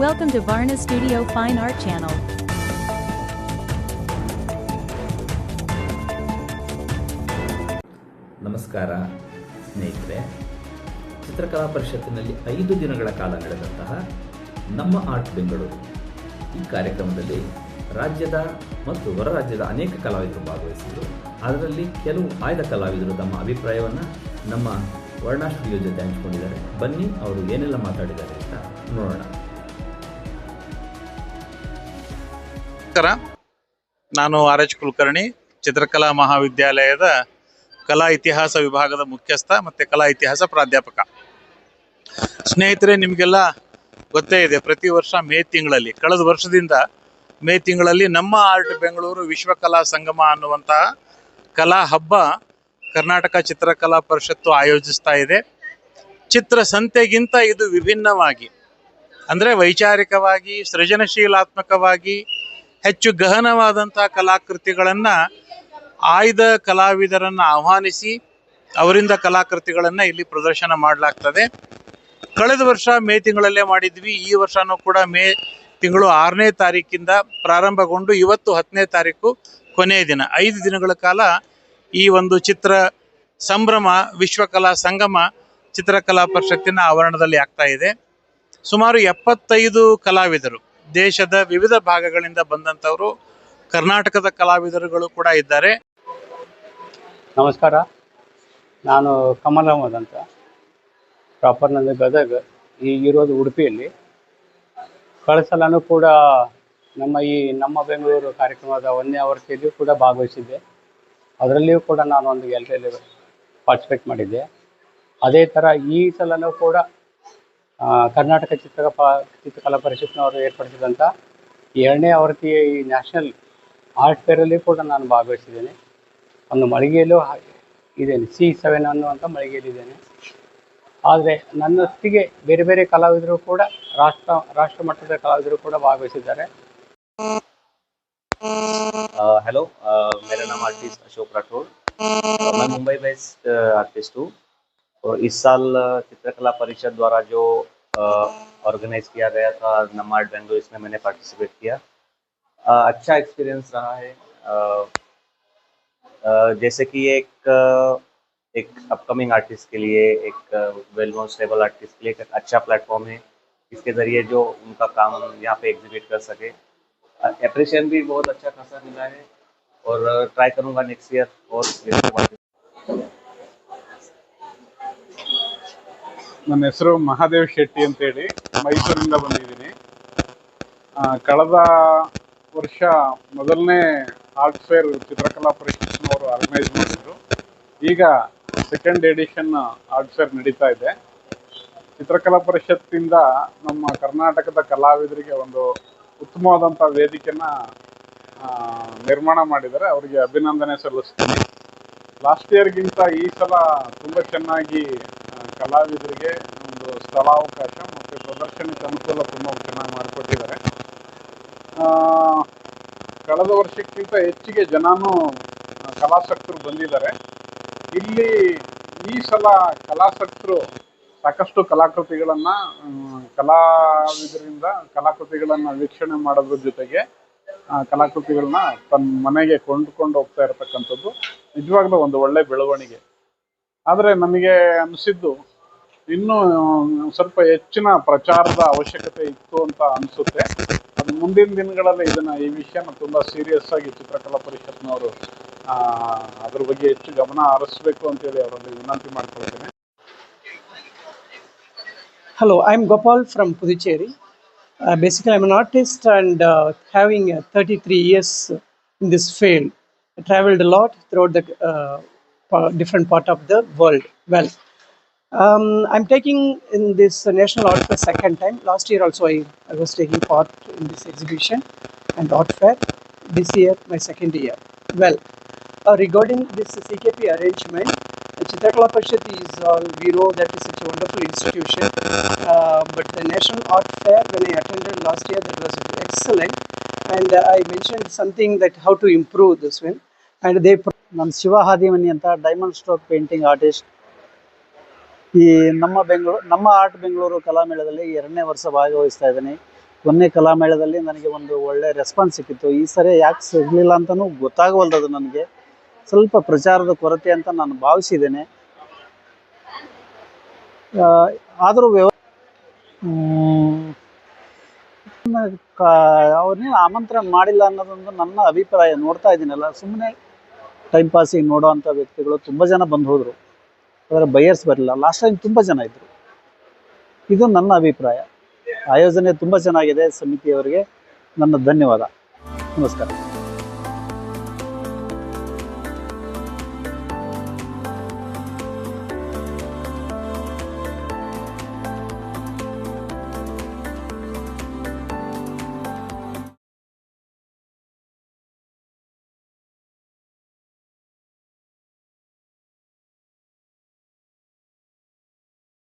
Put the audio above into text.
Welcome to Varna Studio Fine Art Channel. ನಮಸ್ಕಾರ ಸ್ನೇಹಿತರೆ, ಚಿತ್ರಕಲಾ ಪರಿಷತ್ತಿನಲ್ಲಿ 5 ದಿನಗಳ ಕಾಲ ನಡೆದಂತಹ ನಮ್ಮ ಆರ್ಟ್ ಬೆಂಗಳೂರು ಈ ಕಾರ್ಯಕ್ರಮದಲ್ಲಿ ರಾಜ್ಯದ ಮತ್ತು ಹೊರ ರಾಜ್ಯದ ಅನೇಕ ಕಲಾವಿದರು ಭಾಗವಹಿಸಿದರು. ಅದರಲ್ಲಿ ಕೆಲವು ಆಯ್ದ ಕಲಾವಿದರು ತಮ್ಮ ಅಭಿಪ್ರಾಯವನ್ನು ನಮ್ಮ ವರ್ಣಾ ಸ್ಟುಡಿಯೋ ಜೊತೆ ಹಂಚಿಕೊಂಡಿದ್ದಾರೆ. ಬನ್ನಿ ಅವರು ಏನೆಲ್ಲ ಮಾತಾಡಿದ್ದಾರೆ ಅಂತ ನೋಡೋಣ. ನಾನು ಆರ್.ಎಚ್. ಕುಲಕರ್ಣಿ, ಚಿತ್ರಕಲಾ ಮಹಾವಿದ್ಯಾಲಯದ ಕಲಾ ಇತಿಹಾಸ ವಿಭಾಗದ ಮುಖ್ಯಸ್ಥ ಮತ್ತು ಕಲಾ ಇತಿಹಾಸ ಪ್ರಾಧ್ಯಾಪಕ. ಸ್ನೇಹಿತರೆ, ನಿಮಗೆಲ್ಲ ಗೊತ್ತೇ ಇದೆ, ಪ್ರತಿ ವರ್ಷ ಮೇ ತಿಂಗಳಲ್ಲಿ, ಕಳೆದ ವರ್ಷದಿಂದ ಮೇ ತಿಂಗಳಲ್ಲಿ ನಮ್ಮ ಆರ್ಟ್ ಬೆಂಗಳೂರು ವಿಶ್ವಕಲಾ ಸಂಗಮ ಅನ್ನುವಂತಹ ಕಲಾ ಹಬ್ಬ ಕರ್ನಾಟಕ ಚಿತ್ರಕಲಾ ಪರಿಷತ್ತು ಆಯೋಜಿಸ್ತಾ ಇದೆ. ಚಿತ್ರಸಂತೆಗಿಂತ ಇದು ವಿಭಿನ್ನವಾಗಿ, ಅಂದರೆ ವೈಚಾರಿಕವಾಗಿ, ಸೃಜನಶೀಲಾತ್ಮಕವಾಗಿ ಹೆಚ್ಚು ಗಹನವಾದಂಥ ಕಲಾಕೃತಿಗಳನ್ನು ಆಯ್ದ ಕಲಾವಿದರನ್ನು ಆಹ್ವಾನಿಸಿ ಅವರಿಂದ ಕಲಾಕೃತಿಗಳನ್ನು ಇಲ್ಲಿ ಪ್ರದರ್ಶನ ಮಾಡಲಾಗ್ತದೆ. ಕಳೆದ ವರ್ಷ ಮೇ ತಿಂಗಳಲ್ಲೇ ಮಾಡಿದ್ವಿ. ಈ ವರ್ಷನೂ ಕೂಡ ಮೇ ತಿಂಗಳು 6ನೇ ತಾರೀಕಿಂದ ಪ್ರಾರಂಭಗೊಂಡು ಇವತ್ತು 10ನೇ ತಾರೀಕು ಕೊನೆಯ ದಿನ, 5 ದಿನಗಳ ಕಾಲ ಈ ಒಂದು ಚಿತ್ರ ಸಂಭ್ರಮ ವಿಶ್ವಕಲಾ ಸಂಗಮ ಚಿತ್ರಕಲಾ ಪರಿಷತ್ತಿನ ಆವರಣದಲ್ಲಿ ಆಗ್ತಾ ಇದೆ. ಸುಮಾರು 75 ಕಲಾವಿದರು, ದೇಶದ ವಿವಿಧ ಭಾಗಗಳಿಂದ ಬಂದಂಥವರು, ಕರ್ನಾಟಕದ ಕಲಾವಿದರುಗಳು ಕೂಡ ಇದ್ದಾರೆ. ನಮಸ್ಕಾರ, ನಾನು ಕಮಲ್ ಅಹಮದ್ ಅಂತ. ಪ್ರಾಪರ್ ನನ್ನ ಗದಗ, ಇರೋದು ಉಡುಪಿಯಲ್ಲಿ. ಕಳೆದ ಸಲನೂ ಕೂಡ ನಮ್ಮ ಬೆಂಗಳೂರು ಕಾರ್ಯಕ್ರಮದ 1ನೇ ಆವೃತ್ತಿಯಲ್ಲಿಯೂ ಕೂಡ ಭಾಗವಹಿಸಿದ್ದೆ. ಅದರಲ್ಲಿಯೂ ಕೂಡ ನಾನು ಒಂದು ಗ್ಯಾಲರಿಯಲ್ಲಿ ಪಾರ್ಟಿಸಿಪೇಟ್ ಮಾಡಿದ್ದೆ. ಅದೇ ಥರ ಈ ಸಲನೂ ಕೂಡ ಕರ್ನಾಟಕ ಚಿತ್ರಕಲಾ ಪರಿಷತ್ನವರು ಏರ್ಪಡಿಸಿದಂಥ 2ನೇ ಆವೃತ್ತಿಯ ಈ ನ್ಯಾಷನಲ್ ಆರ್ಟ್ ಫೇರಲ್ಲಿ ಕೂಡ ನಾನು ಭಾಗವಹಿಸಿದ್ದೇನೆ. ಒಂದು ಮಳಿಗೆಯಲ್ಲೂ ಇದ್ದೇನೆ, C7 ಅನ್ನುವಂಥ ಮಳಿಗೆಯಲ್ಲಿದ್ದೇನೆ. ಆದರೆ ನನ್ನೊಟ್ಟಿಗೆ ಬೇರೆ ಬೇರೆ ಕಲಾವಿದರು ಕೂಡ ರಾಷ್ಟ್ರ ಮಟ್ಟದ ಕಲಾವಿದರು ಕೂಡ ಭಾಗವಹಿಸಿದ್ದಾರೆ. हेलो, मेरा नाम आर्टिस्ट अशोक राठौड़। मैं मुंबई बेस्ड आर्टिस्ट हूँ और इस साल चित्रकला परिषद द्वारा जो ऑर्गेनाइज किया गया था नम आर्ट बेंगलुरु, इसमें मैंने पार्टिसिपेट किया. अच्छा एक्सपीरियंस रहा है. जैसे कि एक अपकमिंग आर्टिस्ट के लिए, एक वेल नोन स्टेबल आर्टिस्ट के लिए एक अच्छा प्लेटफॉर्म है. इसके ज़रिए जो उनका काम यहाँ पे एग्जिबिट कर सके. एप्रिशिएशन भी बहुत अच्छा खासा मिला है और ट्राई करूँगा नेक्स्ट ईयर. और ನನ್ನ ಹೆಸರು ಮಹಾದೇವ್ ಶೆಟ್ಟಿ ಅಂತೇಳಿ ಮೈಸೂರಿಂದ ಬಂದಿದ್ದೀನಿ. ಕಳೆದ ವರ್ಷ ಮೊದಲನೇ ಆರ್ಟ್ ಫೇರ್ ಚಿತ್ರಕಲಾ ಪರಿಷತ್ನವರು ಆರ್ಗನೈಸ್ ಮಾಡಿದ್ರು. ಈಗ 2nd ಎಡಿಷನ್ ಆರ್ಟ್ ಫೇರ್ ನಡೀತಾ ಇದೆ. ಚಿತ್ರಕಲಾ ಪರಿಷತ್ತಿಂದ ನಮ್ಮ ಕರ್ನಾಟಕದ ಕಲಾವಿದರಿಗೆ ಒಂದು ಉತ್ತಮವಾದಂಥ ವೇದಿಕೆನ ನಿರ್ಮಾಣ ಮಾಡಿದ್ದಾರೆ. ಅವರಿಗೆ ಅಭಿನಂದನೆ ಸಲ್ಲಿಸ್ತೀನಿ. ಲಾಸ್ಟ್ ಇಯರ್ಗಿಂತ ಈ ಸಲ ತುಂಬ ಚೆನ್ನಾಗಿ ಕಲಾವಿದರಿಗೆ ಒಂದು ಸ್ಥಳಾವಕಾಶ ಮತ್ತು ಪ್ರದರ್ಶನಕ್ಕೆ ಅನುಕೂಲ ತುಂಬ ಚೆನ್ನಾಗಿ ಮಾಡಿಕೊಟ್ಟಿದ್ದಾರೆ. ಕಳೆದ ವರ್ಷಕ್ಕಿಂತ ಹೆಚ್ಚಿಗೆ ಜನನೂ ಕಲಾಸಕ್ತರು ಬಂದಿದ್ದಾರೆ. ಇಲ್ಲಿ ಈ ಸಲ ಕಲಾಸಕ್ತರು ಸಾಕಷ್ಟು ಕಲಾಕೃತಿಗಳನ್ನು ಕಲಾಕೃತಿಗಳನ್ನು ವೀಕ್ಷಣೆ ಮಾಡೋದ್ರ ಜೊತೆಗೆ ಕಲಾಕೃತಿಗಳನ್ನ ತನ್ನ ಮನೆಗೆ ಕೊಂಡುಕೊಂಡು ಹೋಗ್ತಾ ಇರತಕ್ಕಂಥದ್ದು ನಿಜವಾಗ್ಲೂ ಒಂದು ಒಳ್ಳೆ ಬೆಳವಣಿಗೆ. ಆದರೆ ನನಗೆ ಅನಿಸಿದ್ದು ಇನ್ನೂ ಸ್ವಲ್ಪ ಹೆಚ್ಚಿನ ಪ್ರಚಾರದ ಅವಶ್ಯಕತೆ ಇತ್ತು ಅಂತ ಅನಿಸುತ್ತೆ. ಅದು ಮುಂದಿನ ದಿನಗಳಲ್ಲಿ ಈ ವಿಷಯನ ತುಂಬ ಸೀರಿಯಸ್ ಆಗಿ ಚಿತ್ರಕಲಾ ಪರಿಷತ್ನವರು ಅದ್ರ ಬಗ್ಗೆ ಹೆಚ್ಚು ಗಮನ ಹರಿಸಬೇಕು ಅಂತೇಳಿ ಅವರಲ್ಲಿ ವಿನಂತಿ ಮಾಡ್ಕೊಳ್ತೇನೆ. Hello, I'm Gopal from Puducherry. Basically, I'm an artist and having 33 years in this field. I traveled a lot throughout the different part of the world. Well, I'm taking in this National Art Fair 2nd time. Last year also I was taking part in this exhibition and art fair. This year, my 2nd year. Well, regarding this CKP arrangement, Chitrakala Parishad is, we know that is such a wonderful institution, but the National Art Fair, when I attended last year, that was excellent, and I mentioned something that how to improve this one, and they... ನಾನು ಶಿವ ಹಾದಿಮನಿ ಅಂತ diamond stroke painting artist. ಈ ನಮ್ಮ art Bengaluru ಕಲಾಮೇಳದಲ್ಲಿ 2ನೇ ವರ್ಷ ಭಾಗವಹಿಸ್ತಾ ಇದ್ದೀನಿ. ಒಂದನೇ ಕಲಾಮೇಳದಲ್ಲಿ ನನಗೆ ಒಂದು ಒಳ್ಳೆ ರೆಸ್ಪಾನ್ಸ್ ಸಿಕ್ಕಿತ್ತು. ಈ ಸರಿ ಯಾಕೆ ಸಿಗಲಿಲ್ಲ ಅಂತಲೂ ಗೊತ್ತಾಗವಲ್ದದು ನನಗೆ. ಸ್ವಲ್ಪ ಪ್ರಚಾರದ ಕೊರತೆ ಅಂತ ನಾನು ಭಾವಿಸಿದ್ದೇನೆ. ಆದರೂ ಅವ್ರನ್ನೇ ಆಮಂತ್ರಣ ಮಾಡಿಲ್ಲ ಅನ್ನೋದೊಂದು ನನ್ನ ಅಭಿಪ್ರಾಯ. ನೋಡ್ತಾ ಇದ್ದೀನಲ್ಲ, ಸುಮ್ಮನೆ ಟೈಮ್ ಪಾಸಿಗೆ ನೋಡೋ ಅಂಥ ವ್ಯಕ್ತಿಗಳು ತುಂಬ ಜನ ಬಂದು ಹೋದರು, ಆದರೆ ಬೈಯರ್ಸ್ ಬರಲಿಲ್ಲ. ಲಾಸ್ಟ್ ಟೈಮ್ ತುಂಬ ಜನ ಇದ್ದರು. ಇದು ನನ್ನ ಅಭಿಪ್ರಾಯ. ಆಯೋಜನೆ ತುಂಬ ಚೆನ್ನಾಗಿದೆ. ಸಮಿತಿಯವರಿಗೆ ನನ್ನ ಧನ್ಯವಾದ. ನಮಸ್ಕಾರ.